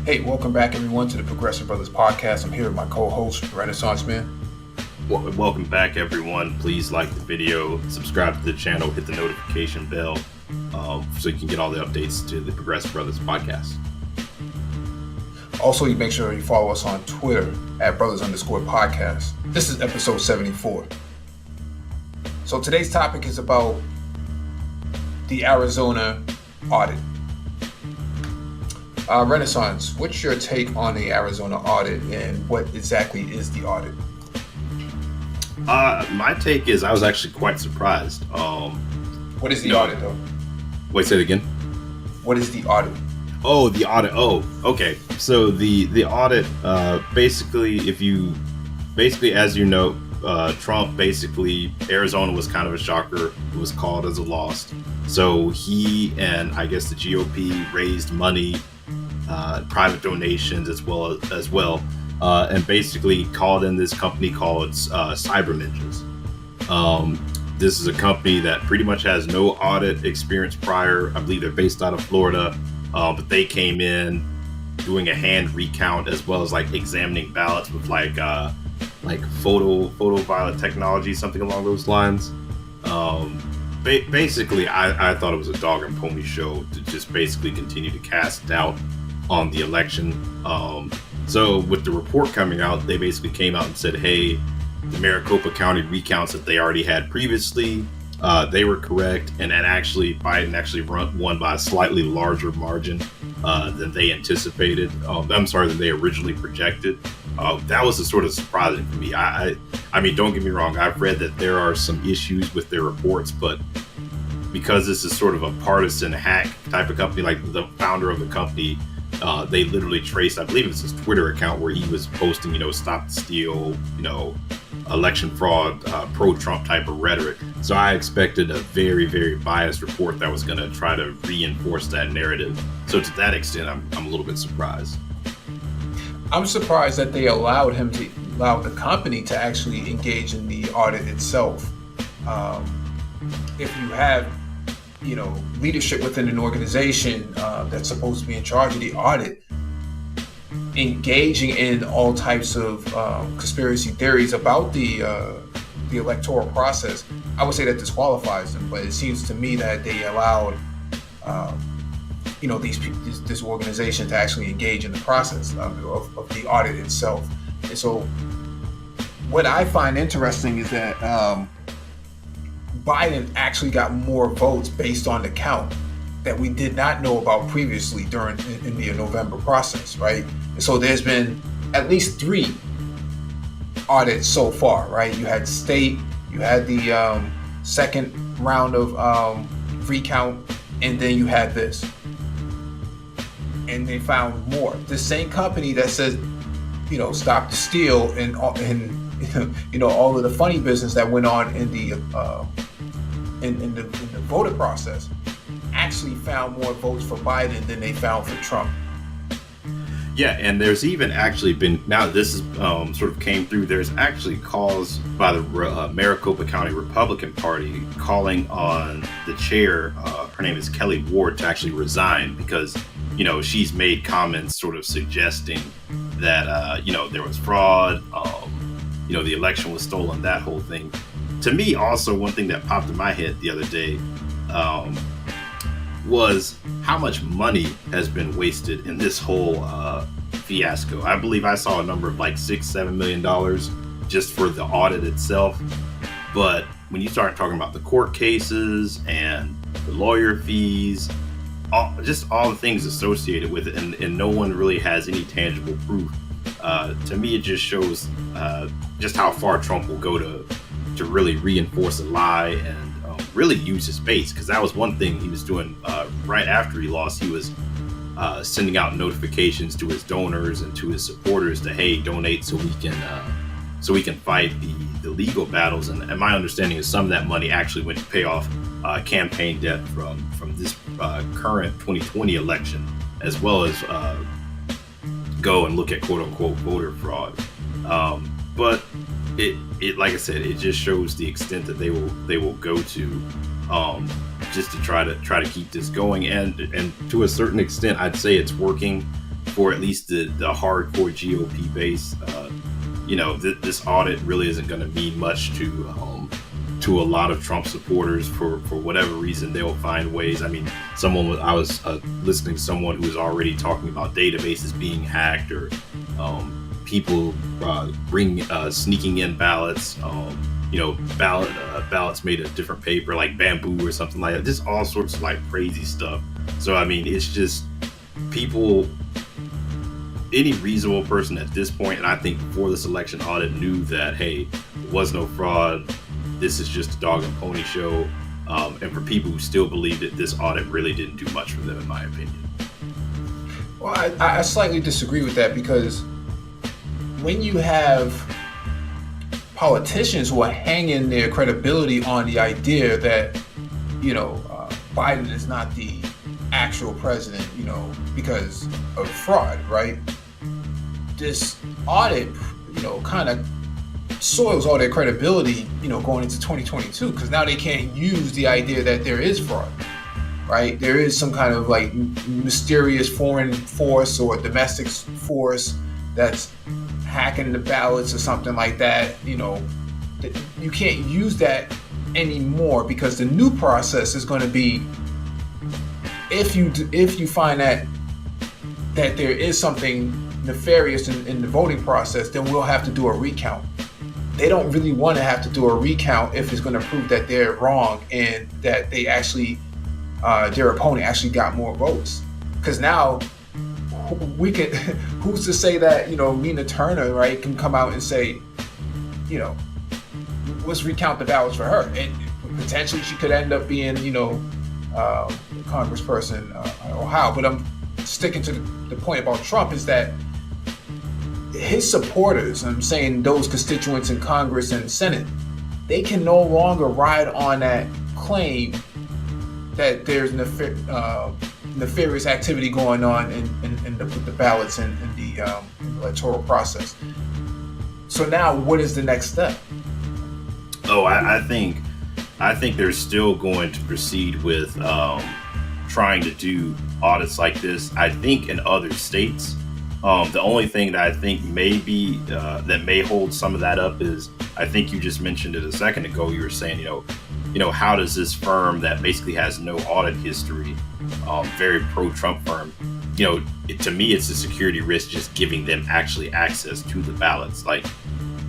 Hey, welcome back everyone to the Progressive Brothers podcast. I'm here with my co-host, Renaissance Man. Welcome back everyone. Please like the video, subscribe to the channel, hit the notification bell so you can get all the updates to the Progressive Brothers podcast. Also, you make sure you follow us on Twitter at brothers_podcast. This is episode 74. So today's topic is about the Arizona audit. Renaissance, what's your take on the Arizona audit and what exactly is the audit? My take is I was actually quite surprised. What is the audit though? Wait, say it again. What is the audit? Oh, the audit. Oh, okay. So the audit, basically, as you know, Trump Arizona was kind of a shocker. It was called as a loss. So he and I guess the GOP raised money, private donations as well, and basically called in this company called Cyber Ninjas. This is a company that pretty much has no audit experience prior. I believe they're based out of Florida, but they came in doing a hand recount as well as like examining ballots with like photo violet technology, something along those lines. Basically, I thought it was a dog and pony show to just basically continue to cast doubt on the election. So with the report coming out, they basically came out and said, hey, the Maricopa County recounts that they already had previously, they were correct, and Biden actually won by a slightly larger margin than they anticipated. Than they originally projected. That was sort of surprising for me. I mean, don't get me wrong. I've read that there are some issues with their reports, but because this is sort of a partisan hack type of company, like the founder of the company, they literally traced, I believe it's his Twitter account where he was posting, stop the steal, election fraud, pro-Trump type of rhetoric. So I expected a very, very biased report that was going to try to reinforce that narrative. So to that extent, I'm a little bit surprised. I'm surprised that they allowed the company to actually engage in the audit itself. If you have, leadership within an organization that's supposed to be in charge of the audit, engaging in all types of conspiracy theories about the electoral process, I would say that disqualifies them. But it seems to me that they allowed, this organization to actually engage in the process of the audit itself. And so, what I find interesting is that Biden actually got more votes based on the count that we did not know about previously in the November process, right? And so there's been at least 3 audits so far, right? You had state, you had the second round of recount, and then you had this. And they found more. The same company that says, stop the steal and all of the funny business that went on in the in the voter process actually found more votes for Biden than they found for Trump. Yeah, and there's even actually been, now this is sort of came through, there's actually calls by the Maricopa County Republican Party calling on the chair, her name is Kelly Ward, to actually resign because, she's made comments sort of suggesting that, there was fraud, the election was stolen, that whole thing. To me, also, one thing that popped in my head the other day was how much money has been wasted in this whole fiasco. I believe I saw a number of like $6-7 million just for the audit itself. But when you start talking about the court cases and the lawyer fees, all the things associated with it, and no one really has any tangible proof. To me, it just shows just how far Trump will go to really reinforce a lie and really use his base, because that was one thing he was doing right after he lost. He was sending out notifications to his donors and to his supporters to, hey, donate so we can fight the legal battles. And my understanding is some of that money actually went to pay off campaign debt from this current 2020 election, as well as go and look at quote unquote voter fraud. But it like I said, it just shows the extent that they will go to just to try to keep this going, and to a certain extent I'd say it's working for at least the hardcore GOP base, this audit really isn't going to mean much to a lot of Trump supporters. For whatever reason, they'll find ways. I mean, I was listening to someone who was already talking about databases being hacked, or people sneaking in ballots. Ballots made a different paper, like bamboo or something like that. Just all sorts of like crazy stuff. So I mean, it's just people. Any reasonable person at this point, and I think before this election audit, knew that, hey, there was no fraud. This is just a dog and pony show. And for people who still believe that this audit really didn't do much for them, in my opinion. Well, I slightly disagree with that, because when you have politicians who are hanging their credibility on the idea that, Biden is not the actual president, because of fraud, right? This audit, kind of soils all their credibility, going into 2022, because now they can't use the idea that there is fraud, right? There is some kind of like mysterious foreign force or domestic force that's hacking the ballots or something like that. You can't use that anymore, because the new process is going to be, if you find that there is something nefarious in the voting process, then we'll have to do a recount. They don't really want to have to do a recount if it's going to prove that they're wrong and that they actually, their opponent actually got more votes. Because now who's to say that, Nina Turner, right, can come out and say, let's recount the ballots for her. And potentially she could end up being, congressperson or how. But I'm sticking to the point about Trump, is that his supporters, I'm saying those constituents in Congress and Senate, they can no longer ride on that claim that there's nefarious activity going on in the ballots and the electoral process. So now, what is the next step? Oh, I think they're still going to proceed with trying to do audits like this. I think in other states, the only thing that I think that may hold some of that up is, I think you just mentioned it a second ago. You were saying, how does this firm that basically has no audit history, very pro-Trump firm, to me, it's a security risk just giving them actually access to the ballots. Like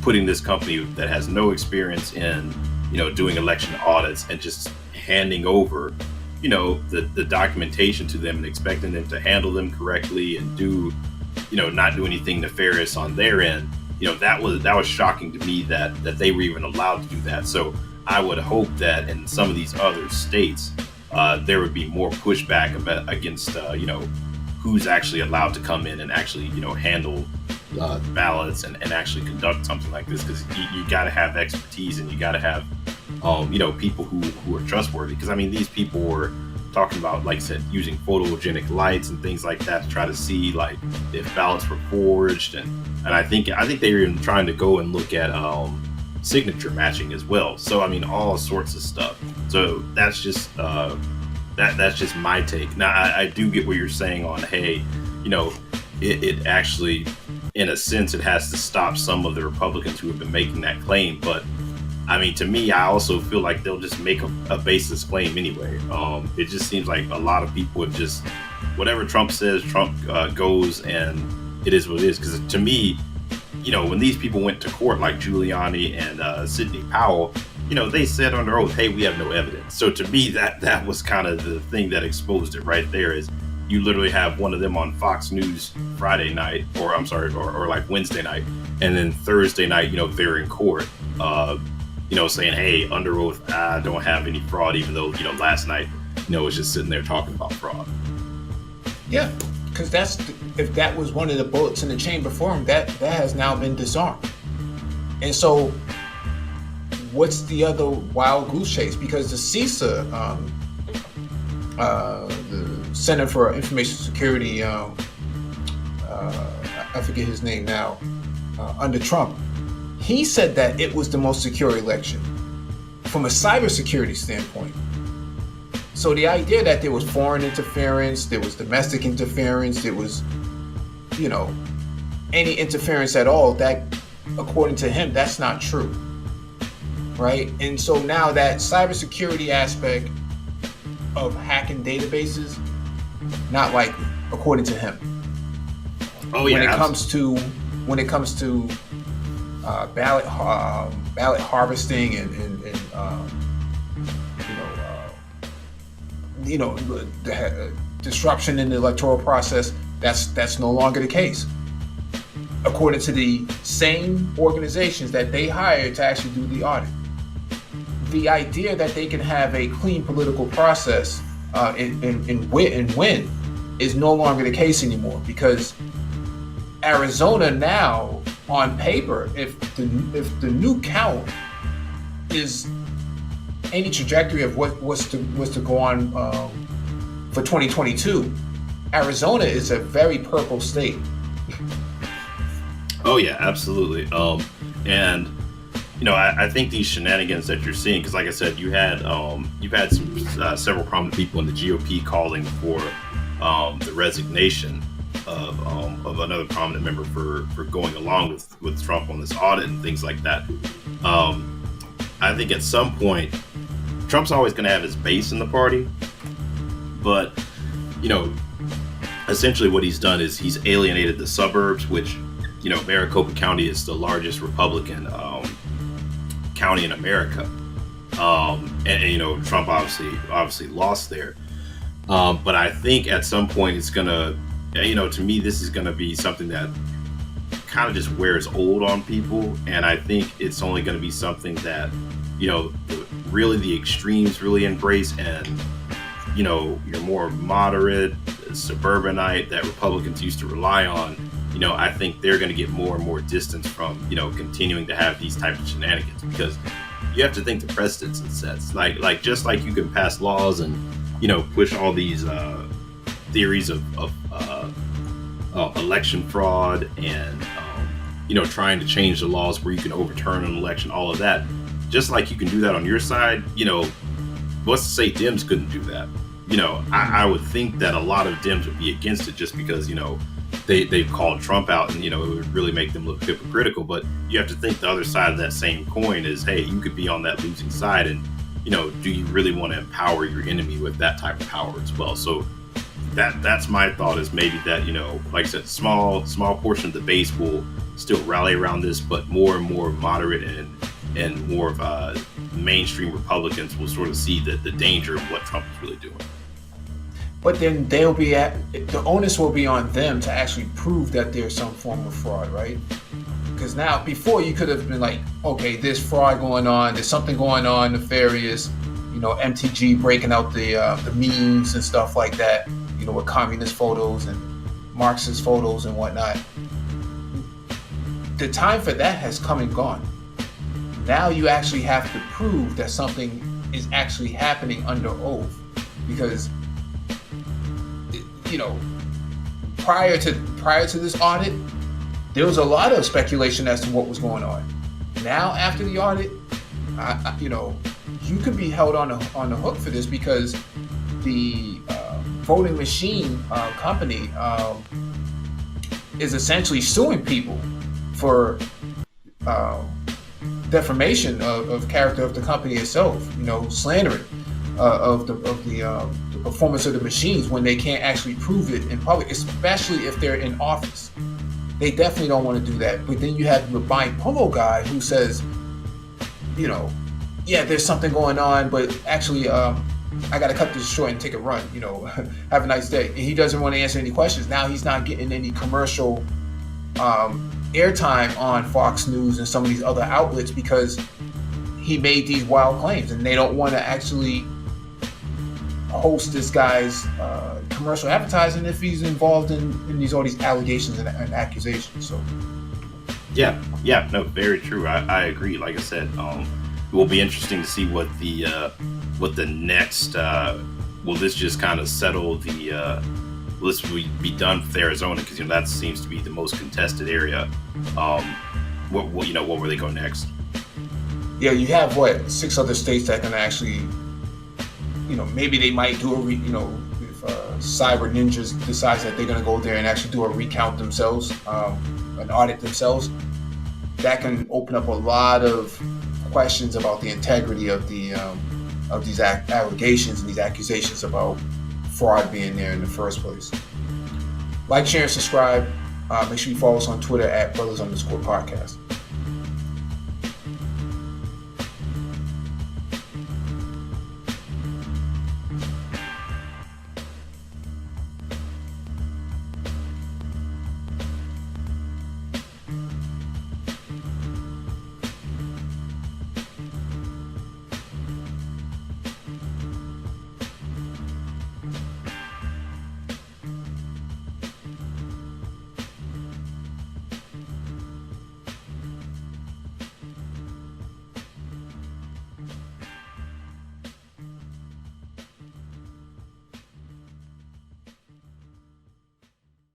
putting this company that has no experience in, doing election audits and just handing over, the documentation to them and expecting them to handle them correctly and do, not do anything nefarious on their end. That was shocking to me that they were even allowed to do that. So I would hope that in some of these other states, there would be more pushback against, who's actually allowed to come in and actually, handle ballots and actually conduct something like this. Because you got to have expertise, and you got to have, people who are trustworthy. Because, I mean, these people were talking about, like I said, using photogenic lights and things like that to try to see, like, if ballots were forged. And I think they were even trying to go and look at signature matching as well. So, I mean, all sorts of stuff. So that's just that's just my take. Now, I do get what you're saying on, hey, it actually, in a sense, it has to stop some of the Republicans who have been making that claim. But I mean, to me, I also feel like they'll just make a baseless claim anyway. It just seems like a lot of people would just, whatever Trump says, Trump goes, and it is what it is. Because to me, when these people went to court, like Giuliani and Sidney Powell, they said under oath, hey, we have no evidence. So to me, that was kind of the thing that exposed it right there. Is you literally have one of them on Fox News Friday night, or like Wednesday night, and then Thursday night, they're in court, saying, hey, under oath, I don't have any fraud, even though, last night, was just sitting there talking about fraud. Yeah, because if that was one of the bullets in the chamber for him, that has now been disarmed. And so what's the other wild goose chase? Because the CISA, the Center for Information Security, I forget his name now, under Trump, he said that it was the most secure election from a cybersecurity standpoint. So the idea that there was foreign interference, there was domestic interference, there was you know, any interference at all, that according to him, that's not true. Right? And so now that cybersecurity aspect of hacking databases, not likely, according to him. Oh yeah. When it comes to ballot harvesting and the disruption in the electoral process, that's no longer the case. According to the same organizations that they hired to actually do the audit. The idea that they can have a clean political process and win is no longer the case anymore, because Arizona now, on paper, if the new count is any trajectory of what was to go on for 2022, Arizona is a very purple state. Oh yeah, absolutely. And I think these shenanigans that you're seeing, because like I said, you've had some several prominent people in the GOP calling for the resignation of another prominent member for going along with Trump on this audit and things like that. I think at some point, Trump's always going to have his base in the party, but essentially what he's done is he's alienated the suburbs, which Maricopa County is the largest Republican county in America, and Trump obviously lost there. But I think at some point it's gonna, to me, this is gonna be something that kind of just wears old on people, and I think it's only gonna be something that really the extremes really embrace, and your more moderate suburbanite that Republicans used to rely on. I think they're going to get more and more distance from, continuing to have these types of shenanigans, because you have to think the precedents it sets. Like just like you can pass laws and, push all these theories of election fraud and, trying to change the laws where you can overturn an election, all of that. Just like you can do that on your side, what's to say Dems couldn't do that? I would think that a lot of Dems would be against it just because, they've called Trump out, and it would really make them look hypocritical. But you have to think the other side of that same coin is, hey, you could be on that losing side, and do you really want to empower your enemy with that type of power as well? So that's my thought, is maybe that like I said, small portion of the base will still rally around this, but more and more moderate and more of mainstream Republicans will sort of see the danger of what Trump is really doing. But then the onus will be on them to actually prove that there's some form of fraud, right? Because now, before, you could have been like, okay, there's fraud going on, there's something going on nefarious, MTG breaking out the memes and stuff like that, with communist photos and Marxist photos and whatnot. The time for that has come and gone. Now you actually have to prove that something is actually happening under oath, because prior to this audit, there was a lot of speculation as to what was going on. Now, after the audit, you could be held on the hook for this, because the voting machine company is essentially suing people for defamation of character of the company itself. Slandering of the performance of the machines when they can't actually prove it in public, especially if they're in office. They definitely don't want to do that. But then you have the Mike Pomo guy who says, yeah, there's something going on, but actually, I got to cut this short and take a run. Have a nice day. And he doesn't want to answer any questions. Now he's not getting any commercial airtime on Fox News and some of these other outlets, because he made these wild claims, and they don't want to actually host this guy's commercial advertising if he's involved in all these allegations and accusations. So yeah, no, very true. I agree. Like I said, it will be interesting to see what the next will this just kind of settle the will this be done with Arizona, because that seems to be the most contested area. What where they go next? Yeah, you have 6 other states that can actually, maybe they might do if cyber ninjas decides that they're going to go there and actually do a recount themselves, an audit themselves, that can open up a lot of questions about the integrity of these allegations and these accusations about fraud being there in the first place. Like, share, and subscribe. Make sure you follow us on Twitter at brothers_podcast.